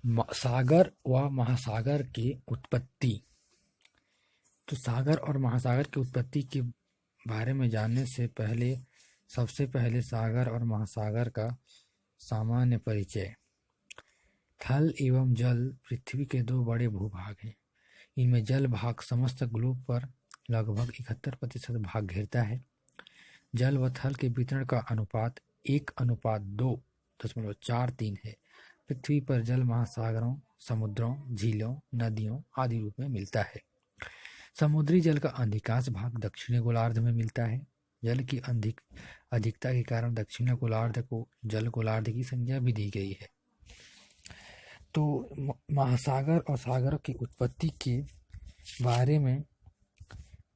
सागर व महासागर की उत्पत्ति। तो सागर और महासागर की उत्पत्ति के बारे में जानने से पहले सबसे पहले सागर और महासागर का सामान्य परिचय। थल एवं जल पृथ्वी के दो बड़े भूभाग हैं। इनमें जल भाग समस्त ग्लोब पर लगभग 71% भाग घेरता है। जल व थल के वितरण का अनुपात 1:2.43 है। पृथ्वी पर जल महासागरों, समुद्रों, झीलों, नदियों आदि रूप में मिलता है। समुद्री जल का अधिकांश भाग दक्षिणी गोलार्ध में मिलता है। जल की अधिकता के कारण दक्षिणी गोलार्ध को जल गोलार्ध की संज्ञा भी दी गई है। तो महासागर और सागरों की उत्पत्ति के बारे में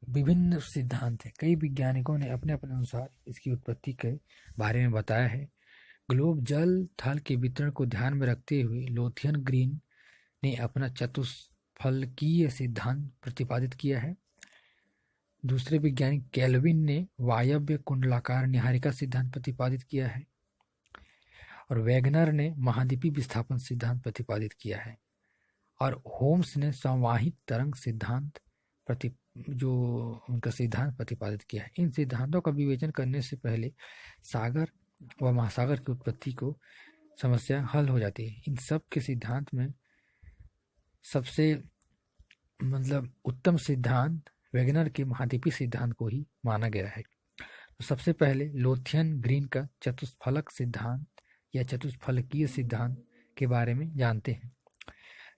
विभिन्न सिद्धांत हैं। कई वैज्ञानिकों ने अपने अपने अनुसार इसकी उत्पत्ति के बारे में बताया है। ग्लोब जल थल के वितरण को ध्यान में रखते हुए लोथियन ग्रीन ने अपना चतुष्फलकीय सिद्धांत प्रतिपादित किया है। दूसरे वैज्ञानिक केल्विन ने वायव्य कुंडलाकार निहारिका सिद्धांत प्रतिपादित किया है और वैगनर ने महाद्वीपीय विस्थापन सिद्धांत प्रतिपादित किया है और होम्स ने संवाहित तरंग सिद्धांत प्रतिपादित किया है। इन सिद्धांतों का विवेचन करने से पहले सागर व महासागर की उत्पत्ति को समस्या हल हो जाती है। इन सब के सिद्धांत में सबसे उत्तम सिद्धांत वैगनर के महाद्वीपीय सिद्धांत को ही माना गया है। तो सबसे पहले लोथियन ग्रीन का चतुष्फलक सिद्धांत या चतुष्फलकीय सिद्धांत के बारे में जानते हैं।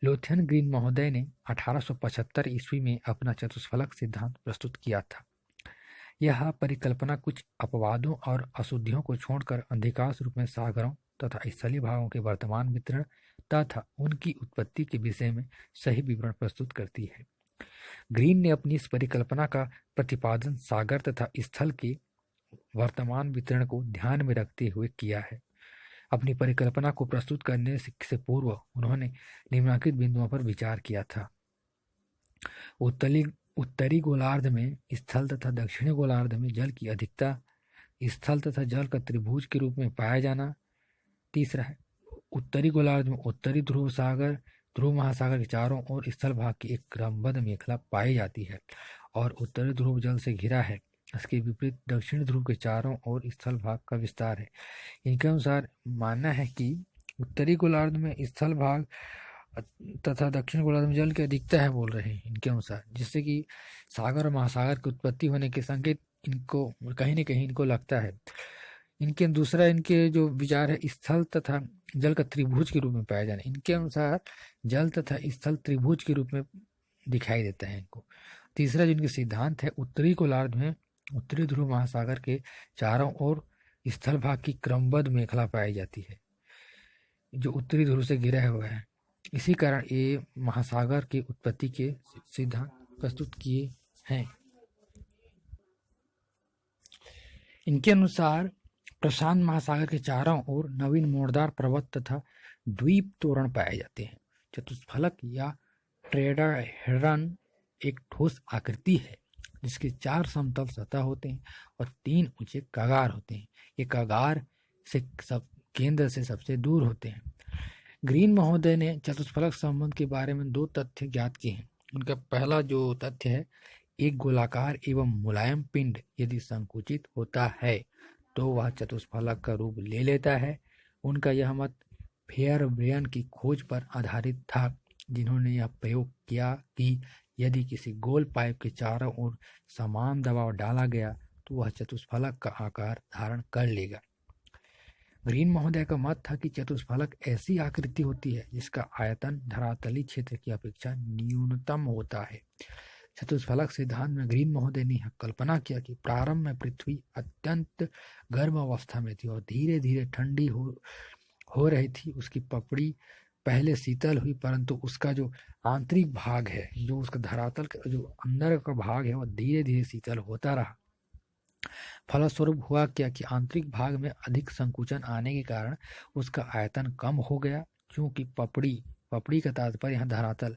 लोथियन ग्रीन महोदय ने 1875 ईस्वी में अपना चतुष्फलक सिद्धांत प्रस्तुत किया था। यह परिकल्पना कुछ अपवादों और अशुद्धियों को छोड़कर अधिकांश रूप में सागरों तथा स्थलीय भागों के वर्तमान वितरण तथा उनकी उत्पत्ति के विषय में सही विवरण प्रस्तुत करती है। ग्रीन ने अपनी इस परिकल्पना का प्रतिपादन सागर तथा स्थल के वर्तमान वितरण को ध्यान में रखते हुए किया है। अपनी परिकल्पना को प्रस्तुत करने से पूर्व उन्होंने निम्नलिखित बिंदुओं पर विचार किया था। उत्तरी गोलार्ध में स्थल तथा दक्षिणी गोलार्ध में जल की अधिकता, स्थल तथा जल का त्रिभुज के रूप में पाया जाना। तीसरा है उत्तरी गोलार्ध में उत्तरी ध्रुव महासागर के चारों ओर स्थल भाग की एक क्रमबद्ध मेखला पाई जाती है और उत्तरी ध्रुव जल से घिरा है। इसके विपरीत दक्षिण ध्रुव के चारों ओर स्थल भाग का विस्तार है। इनके अनुसार मानना है कि उत्तरी गोलार्ध में स्थल भाग तथा दक्षिण गोलार्ध में जल की अधिकता है बोल रहे हैं इनके अनुसार, जिससे कि सागर और महासागर की उत्पत्ति होने के संकेत इनको कहीं न कहीं इनको लगता है। इनके जो विचार है स्थल तथा जल का त्रिभुज के रूप में पाया जाना। इनके अनुसार जल तथा स्थल त्रिभुज के रूप में दिखाई देता है इनको। तीसरा जो इनके सिद्धांत है उत्तरी गोलार्ध में उत्तरी ध्रुव महासागर के चारों ओर स्थल भाग की क्रमबद्ध मेखला पाई जाती है जो उत्तरी ध्रुव से घिरा हुआ है। इसी कारण ये महासागर की उत्पत्ति के सिद्धांत प्रस्तुत किए हैं। इनके अनुसार प्रशांत महासागर के चारों ओर नवीन मोड़दार पर्वत तथा द्वीप तोरण पाए जाते हैं। चतुष्फलक या ट्रेडाहेड्रन एक ठोस आकृति है जिसके 4 समतल सतह होते हैं और 3 ऊंचे कगार होते हैं। ये कगार से केंद्र से सबसे दूर होते हैं। ग्रीन महोदय ने चतुष्फलक संबंध के बारे में 2 तथ्य ज्ञात किए हैं। उनका पहला जो तथ्य है, एक गोलाकार एवं मुलायम पिंड यदि संकुचित होता है तो वह चतुष्फलक का रूप ले लेता है। उनका यह मत फेयरब्रेन की खोज पर आधारित था, जिन्होंने यह प्रयोग किया कि यदि किसी गोल पाइप के चारों ओर समान दबाव डाला गया तो वह चतुष्फलक का आकार धारण कर लेगा। ग्रीन महोदय का मत था कि चतुष्फलक ऐसी आकृति होती है जिसका आयतन धरातलीय क्षेत्र की अपेक्षा न्यूनतम होता है। चतुष्फलक सिद्धांत में ग्रीन महोदय ने कल्पना किया कि प्रारंभ में पृथ्वी अत्यंत गर्म अवस्था में थी और धीरे धीरे ठंडी हो रही थी। उसकी पपड़ी पहले शीतल हुई, परंतु उसका जो आंतरिक भाग है, जो उसका धरातल का जो अंदर का भाग है, वह धीरे धीरे शीतल होता रहा। फलस्वरूप हुआ क्या कि आंतरिक भाग में अधिक संकुचन आने के कारण उसका आयतन कम हो गया। क्योंकि पपड़ी का तात्पर्य यहाँ धरातल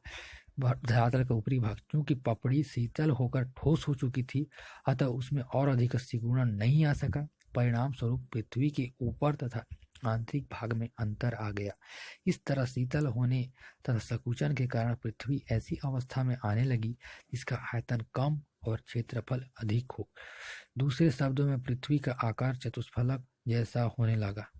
का ऊपरी भाग, क्योंकि पपड़ी शीतल होकर ठोस हो चुकी थी, अतः उसमें और अधिक सिकुड़न नहीं आ सका। परिणाम स्वरूप पृथ्वी के ऊपर तथा आंतरिक भाग में अंतर आ गया। इस तरह शीतल होने तथा संकुचन के कारण पृथ्वी ऐसी अवस्था में आने लगी जिसका आयतन कम और क्षेत्रफल अधिक हो। दूसरे शब्दों में पृथ्वी का आकार चतुष्फलक जैसा होने लगा।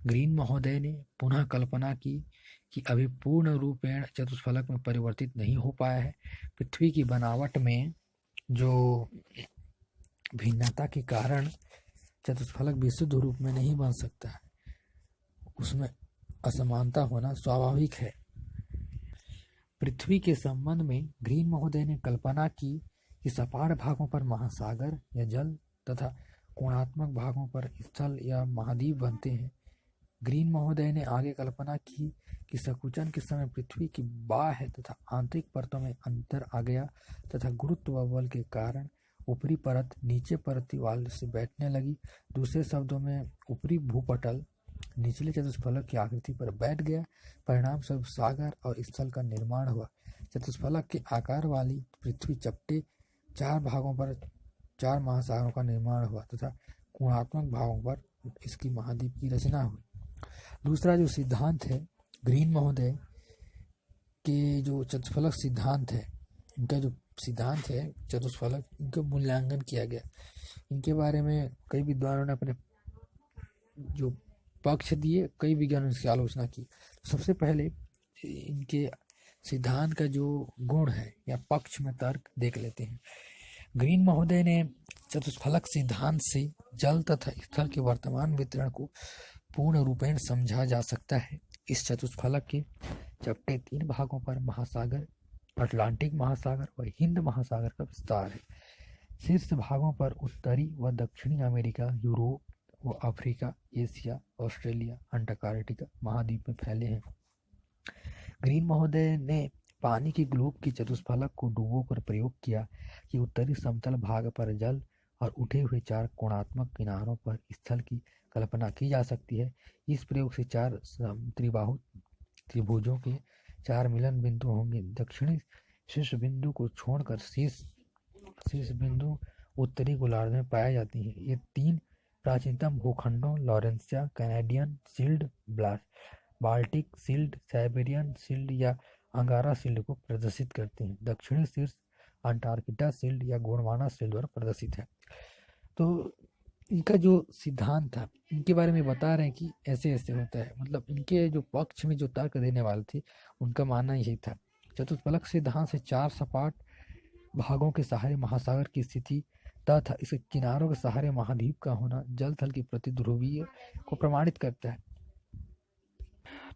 ग्रीन महोदय ने पुनः कल्पना की कि अभी पूर्ण रूपेण चतुष्फलक में परिवर्तित नहीं हो पाया है। पृथ्वी की बनावट में जो भिन्नता के कारण चतुष्फलक विशुद्ध रूप में नहीं बन सकता है, उसमें असमानता होना स्वाभाविक है। पृथ्वी के संबंध में ग्रीन महोदय ने कल्पना की कि सपाट भागों पर महासागर या जल तथा कोणात्मक भागों पर स्थल या महाद्वीप बनते हैं। ग्रीन महोदय ने आगे कल्पना की कि संकुचन के समय पृथ्वी की बाह्य तथा आंतरिक परतों में अंतर आ गया तथा गुरुत्व बल के कारण ऊपरी परत नीचे परत वाल से बैठने लगी। दूसरे शब्दों में ऊपरी भूपटल निचले चतुष्फलक की आकृति पर बैठ गया। परिणाम स्वरूप सागर और स्थल का निर्माण हुआ। चतुष्फलक के आकार वाली पृथ्वी चपटे 4 भागों पर 4 महासागरों का निर्माण हुआ तथा कोणात्मक भागों पर इसकी महाद्वीप की रचना हुई। दूसरा जो सिद्धांत है ग्रीन महोदय के, जो चतुष्फलक सिद्धांत है, इनका जो सिद्धांत है चतुष्फलक, इनका मूल्यांकन किया गया। इनके बारे में कई विद्वानों ने अपने जो पक्ष दिए, कई विज्ञानों ने इसकी आलोचना की। सबसे पहले इनके सिद्धांत का जो गुण है या पक्ष में तर्क देख लेते हैं। ग्रीन महोदय ने चतुष्फलक सिद्धांत से जल तथा स्थल के वर्तमान वितरण को पूर्ण रूपेण समझा जा सकता है। इस चतुष्फलक के चपटे 3 भागों पर महासागर, अटलांटिक महासागर व हिंद महासागर का विस्तार है। शीर्ष भागों पर उत्तरी व दक्षिणी अमेरिका, यूरोप व अफ्रीका, एशिया, ऑस्ट्रेलिया, अंटार्कटिका महाद्वीप में फैले हैं। ग्रीन महोदय ने पानी के ग्लोब के चतुष्फलक को डुबोकर प्रयोग किया कि उत्तरी समतल भाग पर जल और उठे हुए 4 कोणात्मक किनारों पर स्थल की कल्पना की जा सकती है। इस प्रयोग से 4 त्रिबाहु त्रिभुजों के 4 मिलन बिंदु होंगे। दक्षिणी शीर्ष बिंदु को छोड़कर शीर्ष बिंदु उत्तरी गोलार्ध में पाए जाती हैं। ये 3 प्राचीनतम भूखंडों Laurentia, Canadian shield, Baltic shield, Siberian shield या अंगारा शील्ड को प्रदर्शित करते हैं। दक्षिणी शीर्ष अंटार्कटिका शील्ड या गोंडवाना शील्ड द्वारा प्रदर्शित है। तो इनका जो सिद्धांत था, इनके बारे में बता रहे हैं कि ऐसे ऐसे होता है। मतलब इनके जो पक्ष में जो तर्क देने वाले थे, उनका मानना यही था। चतुष्फलक सिद्धांत से 4 सपाट भागों के सहारे महासागर की स्थिति तथा इसके किनारों के सहारे महाद्वीप का होना जल थल की प्रतिध्रुवीय को प्रमाणित करता है।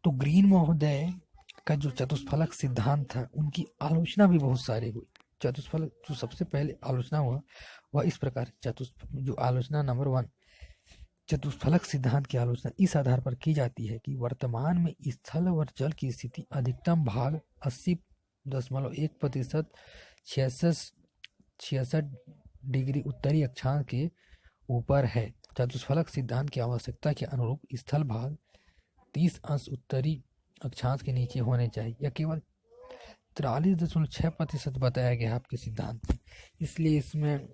तो ग्रीन महोदय का जो चतुष्फलक सिद्धांत था, उनकी आलोचना भी बहुत सारी हुई। चतुष्फलक जो सबसे पहले आलोचना हुआ वह इस प्रकार, जो आलोचना नंबर 1, चतुष्फलक सिद्धांत की आलोचना इस आधार पर की जाती है कि वर्तमान में स्थल और जल की स्थिति अधिकतम भाग 80.1% 66 डिग्री उत्तरी अक्षांश के ऊपर है। चतुष्फलक सिद्धांत की आवश्यकता के अनुरूप स्थल भाग 30 अंश उत्तरी अक्षांश के नीचे होने चाहिए, या केवल 43.6% बताया गया आपके सिद्धांत में, इसलिए इसमें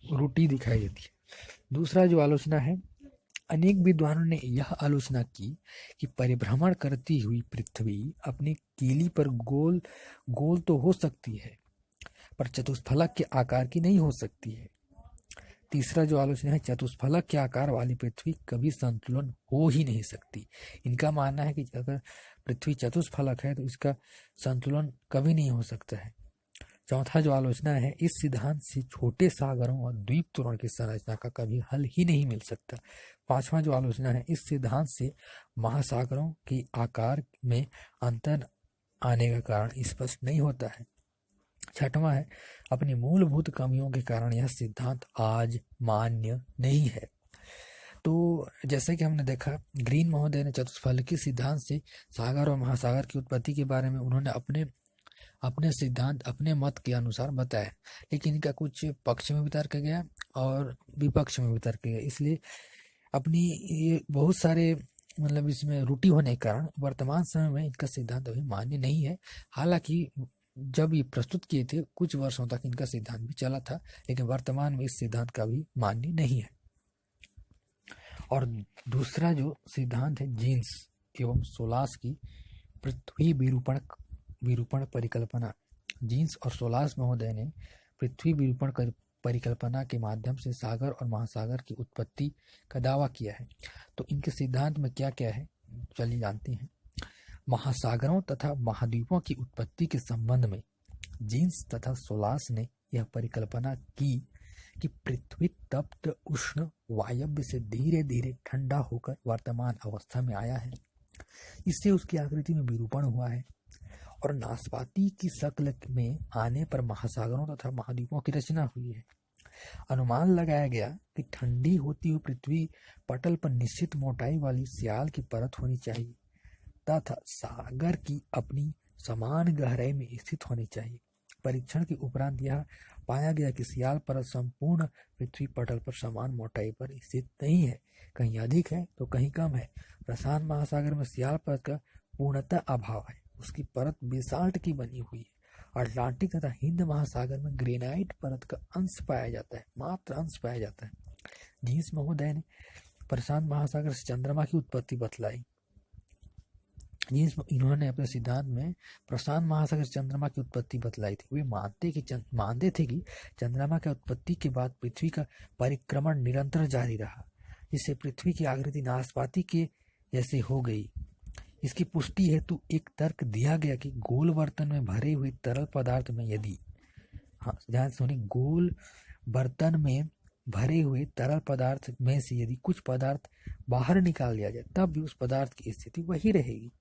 त्रुटि दिखाई देती है। दूसरा जो आलोचना है, अनेक विद्वानों ने यह आलोचना की कि परिभ्रमण करती हुई पृथ्वी अपनी कीली पर गोल गोल तो हो सकती है, पर चतुष्फलक के आकार की नहीं हो सकती है। तीसरा जो आलोचना है, चतुष्फलक के आकार वाली पृथ्वी कभी संतुलन हो ही नहीं सकती। इनका मानना है कि अगर पृथ्वी चतुष्फलक है तो इसका संतुलन कभी नहीं हो सकता है। चौथा जो आलोचना है, इस सिद्धांत से छोटे सागरों और द्वीप तोरण की संरचना का कभी हल ही नहीं मिल सकता। पांचवा जो आलोचना है, इस सिद्धांत से महासागरों के आकार में अंतर आने का कारण स्पष्ट नहीं होता है। छठवां है, अपनी मूलभूत कमियों के कारण यह सिद्धांत आज मान्य नहीं है। तो जैसे कि हमने देखा, ग्रीन महोदय ने चतुष्फलकी सिद्धांत से सागर और महासागर की उत्पत्ति के बारे में उन्होंने अपने सिद्धांत, अपने मत के अनुसार बताया, लेकिन इनका कुछ पक्ष में भी तर्क गया और विपक्ष में भी तर्क गया। इसलिए अपनी ये बहुत सारे मतलब इसमें त्रुटि होने के कारण वर्तमान समय में इनका सिद्धांत अभी मान्य नहीं है। हालांकि जब ये प्रस्तुत किए थे कुछ वर्षों तक इनका सिद्धांत भी चला था, लेकिन वर्तमान में इस सिद्धांत का भी मान्य नहीं है। और दूसरा जो सिद्धांत है जीन्स एवं सोलास की पृथ्वी विरूपण परिकल्पना। जीन्स और सोलास महोदय ने पृथ्वी विरूपण परिकल्पना के माध्यम से सागर और महासागर की उत्पत्ति का दावा किया है। तो इनके सिद्धांत में क्या क्या है, चलिए जानते हैं। महासागरों तथा महाद्वीपों की उत्पत्ति के संबंध में जीन्स तथा सोलास ने यह परिकल्पना की कि पृथ्वी तप्त उष्ण वायव्य से धीरे धीरे ठंडा होकर वर्तमान अवस्था में आया है। इससे उसकी आकृति में विरूपण हुआ है और नाशपाती की शक्ल में आने पर महासागरों तथा महाद्वीपों की रचना हुई है। अनुमान लगाया गया कि ठंडी होती हुई पृथ्वी पटल पर निश्चित मोटाई वाली सियाल की परत होनी चाहिए तथा सागर की अपनी समान गहराई में स्थित होनी चाहिए। परीक्षण के उपरांत यह पाया गया कि सियाल परत संपूर्ण पृथ्वी पटल पर समान मोटाई पर स्थित नहीं है, कहीं अधिक है तो कहीं कम है। प्रशांत महासागर में सियाल परत का पूर्णतः अभाव है, उसकी परत बेसाल्ट की बनी हुई है। अटलांटिक तथा हिंद महासागर में ग्रेनाइट परत का अंश पाया जाता है, मात्र अंश पाया जाता है। जीन्स महोदय ने प्रशांत महासागर से चंद्रमा की उत्पत्ति बतलाई। इन्होंने अपने सिद्धांत में प्रशांत महासागर से चंद्रमा की उत्पत्ति बतलाई थी। वे मानते थे कि चंद्रमा की उत्पत्ति के बाद पृथ्वी का परिक्रमण निरंतर जारी रहा, जिससे पृथ्वी की आकृति नाशपाती के जैसे हो गई। इसकी पुष्टि हेतु एक तर्क दिया गया कि गोल बर्तन में भरे हुए तरल पदार्थ में यदि ध्यान सुनिए, गोल बर्तन में भरे हुए तरल पदार्थ में से यदि कुछ पदार्थ बाहर निकाल दिया जाए तब भी उस पदार्थ की स्थिति वही रहेगी,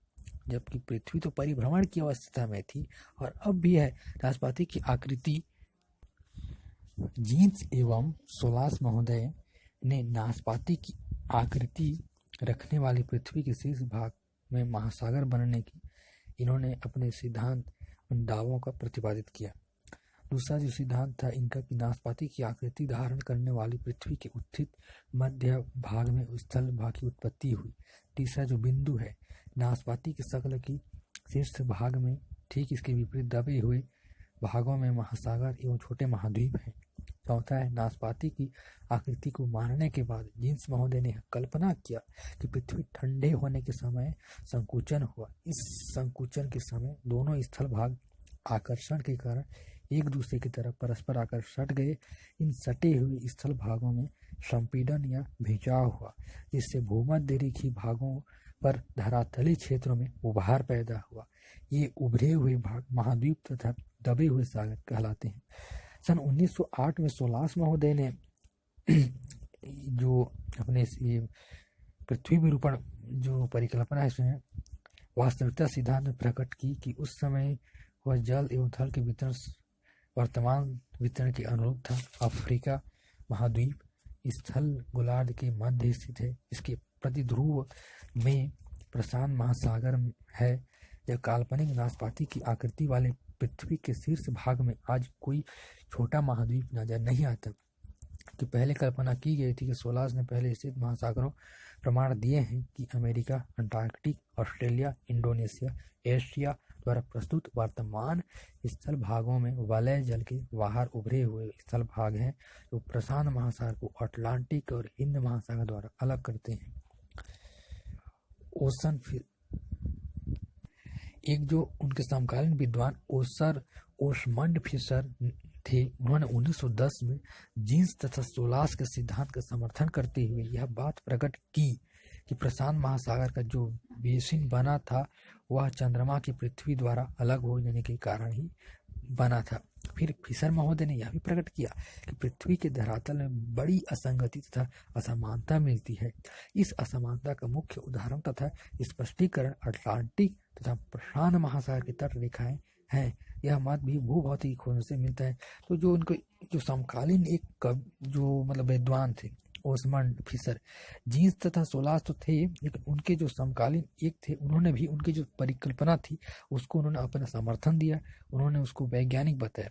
जबकि पृथ्वी तो परिभ्रमण की अवस्था में थी और अब भी है। नाशपाती की आकृति। जीन्स एवं सोलास महोदय ने नाशपाती की आकृति रखने वाली पृथ्वी के शीर्ष भाग में महासागर बनने की इन्होंने अपने सिद्धांत उन दावों का प्रतिपादित किया। दूसरा जो सिद्धांत था इनका कि नाशपाती की आकृति धारण करने वाली पृथ्वी के उत्थित मध्य भाग में स्थल भाग की उत्पत्ति हुई। तीसरा जो बिंदु है, नाशपाती की शक्ल की शीर्ष भाग में ठीक इसके विपरीत दबे हुए भागों में महासागर एवं छोटे महाद्वीप हैं। चौथा है, नाशपाती की आकृति को मानने के बाद जीन्स महोदय ने कल्पना किया कि पृथ्वी ठंडे होने के समय संकुचन हुआ। इस संकुचन के समय दोनों स्थल भाग आकर्षण के कारण एक दूसरे की तरफ परस्पर आकर सट गए। इन सटे हुए स्थल भागों में संपीड़न या भिंचाव हुआ, जिससे भूमध्य रेखीय भागों पर धरातली क्षेत्रों में उभार पैदा हुआ। ये उभरे हुए भाग महाद्वीप तथा दबे हुए सागर कहलाते हैं। सन 1908 में सोलास महोदय ने जो अपने ये पृथ्वी विरूपण जो परिकल्पना है इसमें वास्तविकता सिद्धांत में प्रकट की कि उस समय वह जल एवं थल के वितरण वर्तमान वितरण के अनुरूप था। अफ्रीका महाद्वीप स्थल गोलार्ध के मध्य स्थित है। इसके प्रतिध्रुव में प्रशांत महासागर है। यह काल्पनिक नाशपाती की आकृति वाले पृथ्वी के शीर्ष भाग में आज कोई छोटा महाद्वीप नजर नहीं आता। कि पहले कल्पना की गई थी कि सोलास ने पहले स्थित महासागरों प्रमाण दिए हैं कि America, Antarctic, Australia, Indonesia, Asia द्वारा प्रस्तुत वर्तमान स्थल भागों में वलय जल के बाहर उभरे हुए स्थल भाग हैं जो प्रशांत महासागर को अटलांटिक और हिंद महासागर द्वारा अलग करते हैं। ओशन एक जो उनके समकालीन विद्वान ओसमंड फिशर थे, उन्होंने 1910 में जीन्स तथा सोलास के सिद्धांत का समर्थन करते हुए यह बात प्रकट की कि प्रशांत महासागर का जो बेसिन बना था वह चंद्रमा की पृथ्वी द्वारा अलग हो जाने के कारण ही बना था। फिर फिशर महोदय ने यह भी प्रकट किया कि पृथ्वी के धरातल में बड़ी असंगति तथा असमानता मिलती है। इस असमानता का मुख्य उदाहरण तथा स्पष्टीकरण अटलांटिक तथा प्रशांत महासागर की तट रेखाएं हैं। यह मत भी भूभौतिकी खोजों से मिलता है। तो जो उनको जो समकालीन एक जो मतलब विद्वान थे ओसमंड फिशर, जीन्स तथा सोलास तो थे, लेकिन उनके जो समकालीन एक थे उन्होंने भी उनकी जो परिकल्पना थी उसको उन्होंने अपना समर्थन दिया, उन्होंने उसको वैज्ञानिक बताया।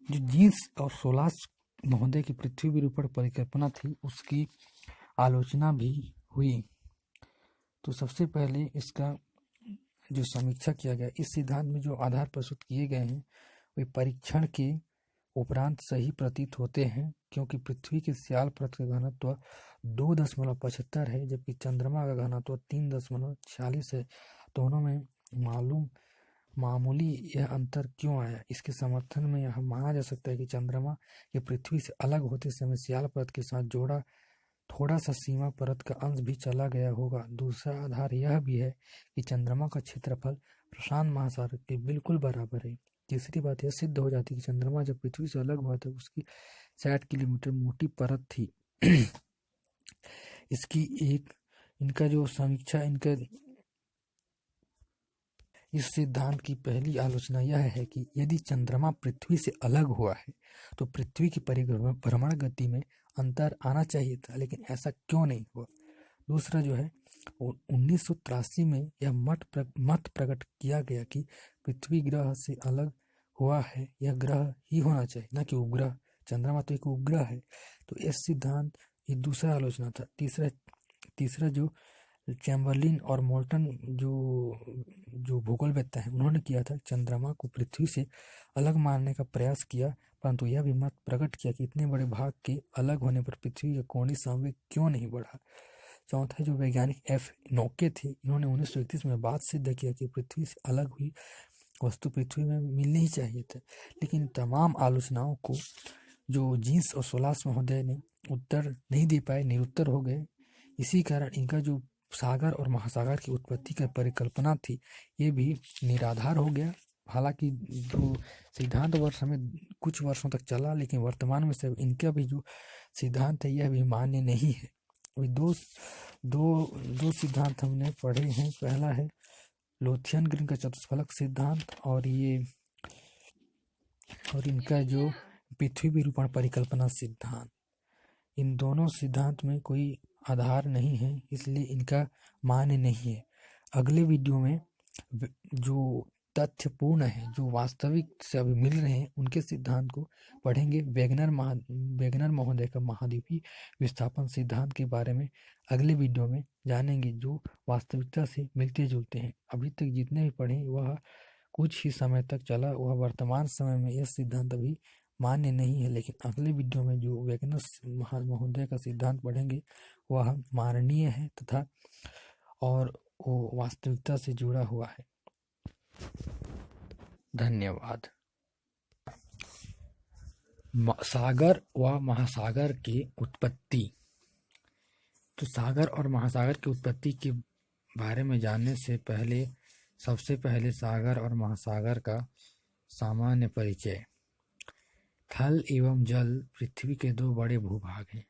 जो जीन्स और सोलास महोदय की पृथ्वी विरूपण परिकल्पना थी उसकी आलोचना भी हुई। तो सबसे पहले इसका जो समीक्षा किया गया, इस सिद्धांत में जो आधार प्रस्तुत किए गए हैं वे परीक्षण के उपरांत सही प्रतीत होते हैं, क्योंकि पृथ्वी की स्याल परत का घनत्व 2.75 है, जबकि चंद्रमा का घनत्व 3.46 है। दोनों में मामूली यह अंतर क्यों आया? इसके समर्थन में यह माना जा सकता है कि चंद्रमा के पृथ्वी से अलग होते समय स्याल परत के साथ जोड़ा थोड़ा सा सीमा परत का अंश भी चला गया होगा। दूसरा आधार यह भी है कि चंद्रमा का क्षेत्रफल प्रशांत महासागर के बिल्कुल बराबर है। तीसरी बात यह सिद्ध हो जाती है कि चंद्रमा जब पृथ्वी से अलग हुआ था उसकी 60 किलोमीटर मोटी परत थी। इनका जो समीक्षा इस सिद्धांत की पहली आलोचना यह है कि यदि चंद्रमा पृथ्वी से अलग हुआ है तो पृथ्वी की परिभ्रमण गति में अंतर आना चाहिए था, लेकिन ऐसा क्यों नहीं हुआ। दूसरा जो है 1983 में यह मत प्रकट किया गया कि पृथ्वी ग्रह से अलग हुआ है, यह ग्रह ही होना चाहिए, न कि उपग्रह। चंद्रमा तो एक उपग्रह है। तो इस सिद्धांत ये दूसरा आलोचना था। तीसरा जो चैम्बरलिन और मोल्टन जो भूगोलवेत्ता है उन्होंने किया था, चंद्रमा को पृथ्वी से अलग मानने का प्रयास किया, परंतु यह भी मत प्रकट किया कि इतने बड़े भाग के अलग होने पर पृथ्वी का कोणीय संवेग क्यों नहीं बढ़ा। चौथा जो वैज्ञानिक एफ नोके थे, इन्होंने 1931 में बात सिद्ध किया कि पृथ्वी से अलग हुई वस्तु पृथ्वी में मिलनी ही चाहिए थे। लेकिन तमाम आलोचनाओं को जो जीन्स और सोलास महोदय ने उत्तर नहीं दे पाए, निरुत्तर हो गए। इसी कारण इनका जो सागर और महासागर की उत्पत्ति का परिकल्पना थी ये भी निराधार हो गया। हालांकि जो सिद्धांत वर्ष में कुछ वर्षों तक चला, लेकिन वर्तमान में सब इनका भी जो सिद्धांत है यह भी मान्य नहीं है। अभी दो सिद्धांत हमने पढ़े हैं। पहला है लोथियन ग्रीन का चतुष्फलक सिद्धांत और इनका जो पृथ्वी विरूपण परिकल्पना सिद्धांत। इन दोनों सिद्धांत में कोई आधार नहीं है, इसलिए इनका मान्य नहीं है। अगले वीडियो में जो तथ्यपूर्ण है, जो वास्तविक से अभी मिल रहे हैं, उनके सिद्धांत को पढ़ेंगे। वेगनर महोदय का महाद्वीपीय विस्थापन सिद्धांत के बारे में अगले वीडियो में जानेंगे, जो वास्तविकता से मिलते जुलते हैं। अभी तक जितने भी पढ़े वह कुछ ही समय तक चला, वह वर्तमान समय में यह सिद्धांत अभी मान्य नहीं है, लेकिन अगले वीडियो में जो वेगनर महोदय का सिद्धांत पढ़ेंगे वह माननीय है तथा और वो वास्तविकता से जुड़ा हुआ है। धन्यवाद। सागर व महासागर की उत्पत्ति। तो सागर और महासागर की उत्पत्ति के बारे में जानने से पहले सबसे पहले सागर और महासागर का सामान्य परिचय। थल एवं जल पृथ्वी के दो बड़े भूभाग हैं।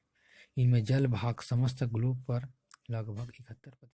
इनमें जल भाग समस्त ग्लोब पर लगभग 71%